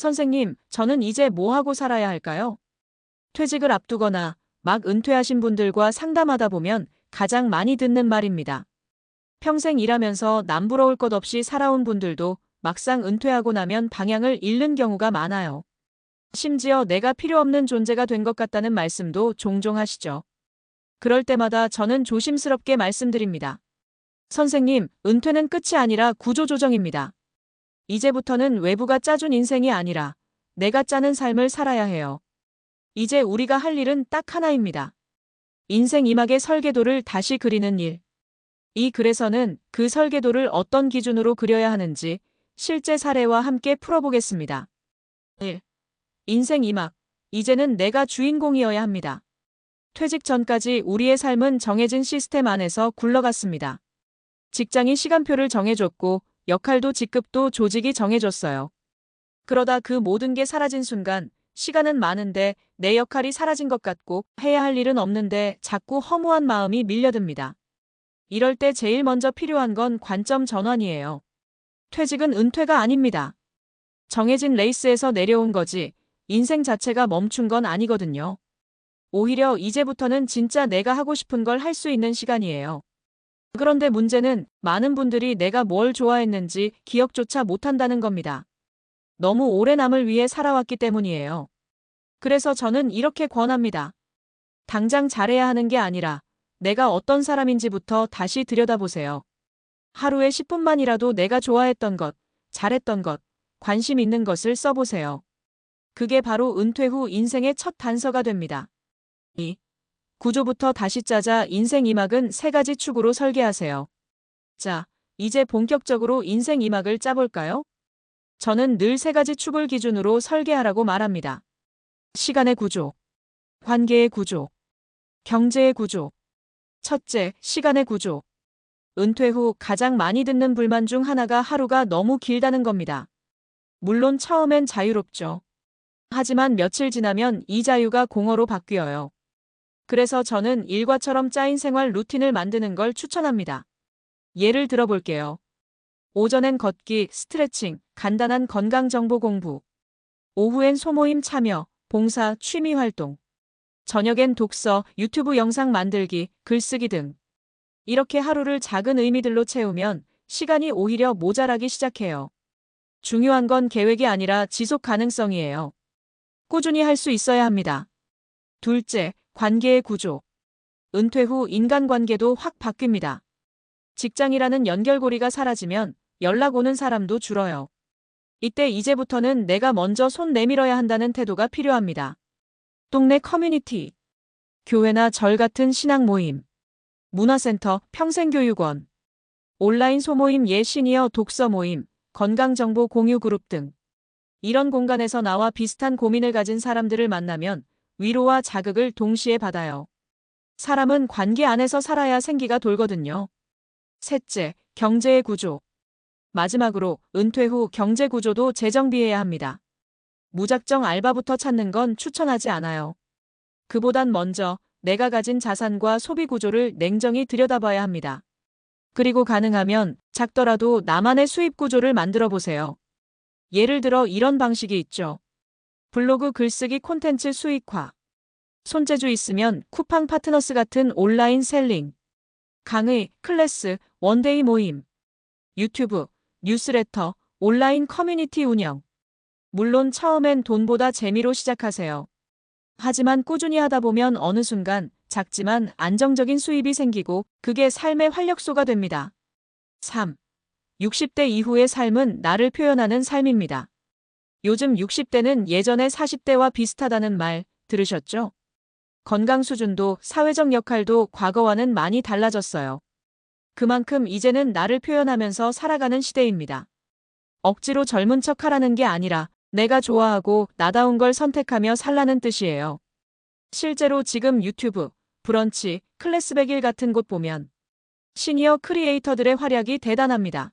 선생님, 저는 이제 뭐 하고 살아야 할까요? 퇴직을 앞두거나 막 은퇴하신 분들과 상담하다 보면 가장 많이 듣는 말입니다. 평생 일하면서 남부러울 것 없이 살아온 분들도 막상 은퇴하고 나면 방향을 잃는 경우가 많아요. 심지어 내가 필요 없는 존재가 된 것 같다는 말씀도 종종 하시죠. 그럴 때마다 저는 조심스럽게 말씀드립니다. 선생님, 은퇴는 끝이 아니라 구조조정입니다. 이제부터는 외부가 짜준 인생이 아니라 내가 짜는 삶을 살아야 해요. 이제 우리가 할 일은 딱 하나입니다. 인생 이막의 설계도를 다시 그리는 일. 이 글에서는 그 설계도를 어떤 기준으로 그려야 하는지 실제 사례와 함께 풀어보겠습니다. 1. 인생 이막. 이제는 내가 주인공이어야 합니다. 퇴직 전까지 우리의 삶은 정해진 시스템 안에서 굴러갔습니다. 직장이 시간표를 정해줬고 역할도 직급도 조직이 정해줬어요. 그러다 그 모든 게 사라진 순간 시간은 많은데 내 역할이 사라진 것 같고 해야 할 일은 없는데 자꾸 허무한 마음이 밀려듭니다. 이럴 때 제일 먼저 필요한 건 관점 전환이에요. 퇴직은 은퇴가 아닙니다. 정해진 레이스에서 내려온 거지 인생 자체가 멈춘 건 아니거든요. 오히려 이제부터는 진짜 내가 하고 싶은 걸 할 수 있는 시간이에요. 그런데 문제는 많은 분들이 내가 뭘 좋아했는지 기억조차 못한다는 겁니다. 너무 오래 남을 위해 살아왔기 때문이에요. 그래서 저는 이렇게 권합니다. 당장 잘해야 하는 게 아니라 내가 어떤 사람인지부터 다시 들여다보세요. 하루에 10분만이라도 내가 좋아했던 것, 잘했던 것, 관심 있는 것을 써보세요. 그게 바로 은퇴 후 인생의 첫 단서가 됩니다. 2. 구조부터 다시 짜자. 인생 이막은 세 가지 축으로 설계하세요. 자, 이제 본격적으로 인생 이막을 짜볼까요? 저는 늘 세 가지 축을 기준으로 설계하라고 말합니다. 시간의 구조, 관계의 구조, 경제의 구조. 첫째, 시간의 구조. 은퇴 후 가장 많이 듣는 불만 중 하나가 하루가 너무 길다는 겁니다. 물론 처음엔 자유롭죠. 하지만 며칠 지나면 이 자유가 공허로 바뀌어요. 그래서 저는 일과처럼 짜인 생활 루틴을 만드는 걸 추천합니다. 예를 들어 볼게요. 오전엔 걷기, 스트레칭, 간단한 건강정보 공부. 오후엔 소모임 참여, 봉사, 취미 활동. 저녁엔 독서, 유튜브 영상 만들기, 글쓰기 등. 이렇게 하루를 작은 의미들로 채우면 시간이 오히려 모자라기 시작해요. 중요한 건 계획이 아니라 지속 가능성이에요. 꾸준히 할 수 있어야 합니다. 둘째, 관계의 구조. 은퇴 후 인간관계도 확 바뀝니다. 직장이라는 연결고리가 사라지면 연락 오는 사람도 줄어요. 이때 이제부터는 내가 먼저 손 내밀어야 한다는 태도가 필요합니다. 동네 커뮤니티, 교회나 절 같은 신앙 모임, 문화센터, 평생교육원, 온라인 소모임, 시니어 독서 모임, 건강정보 공유 그룹 등. 이런 공간에서 나와 비슷한 고민을 가진 사람들을 만나면 위로와 자극을 동시에 받아요. 사람은 관계 안에서 살아야 생기가 돌거든요. 셋째, 경제의 구조. 마지막으로 은퇴 후 경제 구조도 재정비해야 합니다. 무작정 알바부터 찾는 건 추천하지 않아요. 그보단 먼저 내가 가진 자산과 소비 구조를 냉정히 들여다봐야 합니다. 그리고 가능하면 작더라도 나만의 수입 구조를 만들어 보세요. 예를 들어 이런 방식이 있죠. 블로그 글쓰기 콘텐츠 수익화. 손재주 있으면 쿠팡 파트너스 같은 온라인 셀링. 강의, 클래스, 원데이 모임. 유튜브, 뉴스레터, 온라인 커뮤니티 운영. 물론 처음엔 돈보다 재미로 시작하세요. 하지만 꾸준히 하다 보면 어느 순간 작지만 안정적인 수입이 생기고 그게 삶의 활력소가 됩니다. 3. 60대 이후의 삶은 나를 표현하는 삶입니다. 요즘 60대는 예전의 40대와 비슷하다는 말 들으셨죠? 건강 수준도 사회적 역할도 과거와는 많이 달라졌어요. 그만큼 이제는 나를 표현하면서 살아가는 시대입니다. 억지로 젊은 척 하라는 게 아니라 내가 좋아하고 나다운 걸 선택하며 살라는 뜻이에요. 실제로 지금 유튜브, 브런치, 클래스 100일 같은 곳 보면 시니어 크리에이터들의 활약이 대단합니다.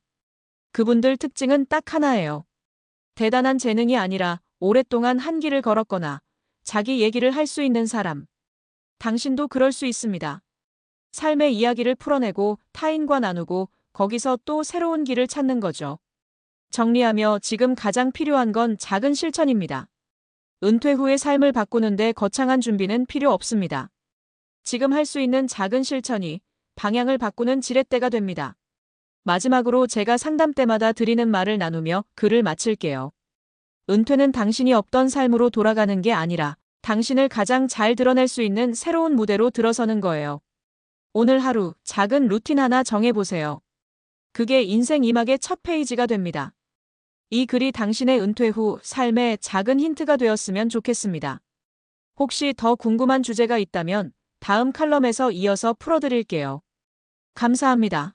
그분들 특징은 딱 하나예요. 대단한 재능이 아니라 오랫동안 한 길을 걸었거나 자기 얘기를 할 수 있는 사람. 당신도 그럴 수 있습니다. 삶의 이야기를 풀어내고 타인과 나누고 거기서 또 새로운 길을 찾는 거죠. 정리하며 지금 가장 필요한 건 작은 실천입니다. 은퇴 후의 삶을 바꾸는데 거창한 준비는 필요 없습니다. 지금 할 수 있는 작은 실천이 방향을 바꾸는 지렛대가 됩니다. 마지막으로 제가 상담 때마다 드리는 말을 나누며 글을 마칠게요. 은퇴는 당신이 없던 삶으로 돌아가는 게 아니라 당신을 가장 잘 드러낼 수 있는 새로운 무대로 들어서는 거예요. 오늘 하루 작은 루틴 하나 정해보세요. 그게 인생 2막의 첫 페이지가 됩니다. 이 글이 당신의 은퇴 후 삶의 작은 힌트가 되었으면 좋겠습니다. 혹시 더 궁금한 주제가 있다면 다음 칼럼에서 이어서 풀어드릴게요. 감사합니다.